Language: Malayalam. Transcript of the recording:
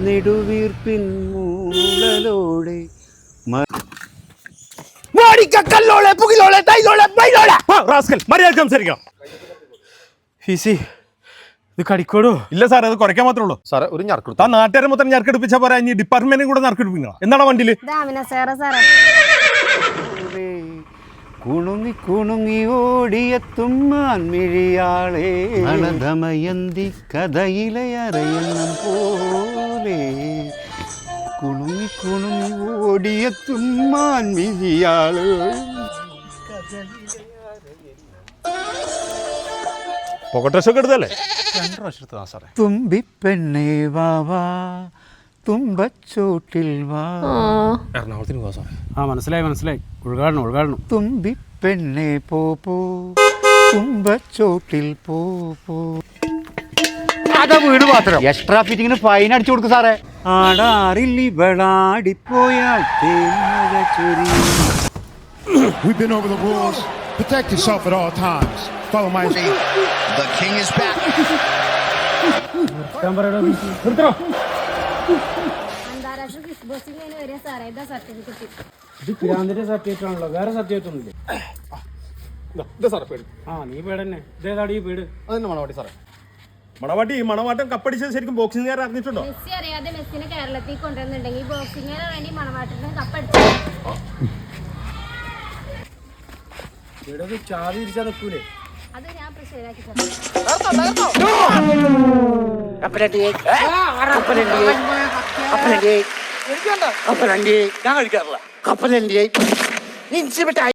നെടുവീർപ്പിൻ മൂളലോടെ ഇത് കടിക്കോടോ? ഇല്ല സാറേ, അത് കുറയ്ക്കാൻ മാത്രമേ ഉള്ളൂ സാറേ ഒരു ഞർക്ക് താൻ നാട്ടുകാരെ മൊത്തം ഞർക്കെടുപ്പിച്ചാൽ പോരാ, ഇനി ഡിപ്പാർട്ട്മെന്റിനും കൂടെ ഞർക്കെടുപ്പിക്കണം. എന്താണ് വണ്ടിയില്? കുണുങ്ങി കുണുങ്ങി ഓടിയെത്തും മാൻമിഴിയാളെ ദമയന്തി കഥയിലെ അരയണം പോലെ കുണുങ്ങി കുണുങ്ങി ഓടിയെത്തും മാൻമിഴിയാളെ. പോക്കട്രഷൊക്കെ എടുത്തല്ലേ? 2 പ്രാവശ്യം എടുത്തതാ സാറേ. തുമ്പിപ്പെണ്ണേ വാവാ തുമ്പച്ചോട്ടിൽ വാ. എറണാകുളത്തിന് പോവാ സാറേ. മനസ്സിലായി. ഉൾഗാടണം. തുമ്പിപ്പെണ്ണേ പോ തുമ്പച്ചോട്ടിൽ പോ. അതാ വീട് മാത്രം. എക്സ്ട്രാ ഫിറ്റിങ്ങിന് ഫൈൻ അടിച്ചു കൊടുക്കും സാറേ. ആടാറിൽ ഇവളാടിപ്പോയാൽ തേന്മഴ ചൊരി. We've been over the rules. Protect yourself at all times. Follow my lead. The king is back. ഇത് പിരാന്തിന്റെ സർട്ടിഫിക്കറ്റ് ആണല്ലോ, വേറെ സർട്ടിഫിക്കറ്റ് ഒന്നുമില്ലേ? നീ പേടന്നെ. ഇതേതാടി ഈ പേട്? അതന്നെ മണവാട്ടി സാറേ. മണവാട്ടം കപ്പടിച്ചത് ശരിക്കും ബോക്സിംഗുകാർ അറിഞ്ഞിട്ടുണ്ടോ? മെസ്സി അറിയാതെ മെസ്സിനെ കേരളത്തിൽ കൊണ്ടുവന്നിട്ടുണ്ടെങ്കിൽ ബോക്സിംഗുകാർ വേണ്ടി മണവാട്ടിന് കപ്പടിച്ചു. ചാവി തിരിച്ചാ നിൽക്കൂലേ? അത് ഞാൻ പ്രശ്നമാക്കി ഞാൻ കഴിക്കാറില്ല.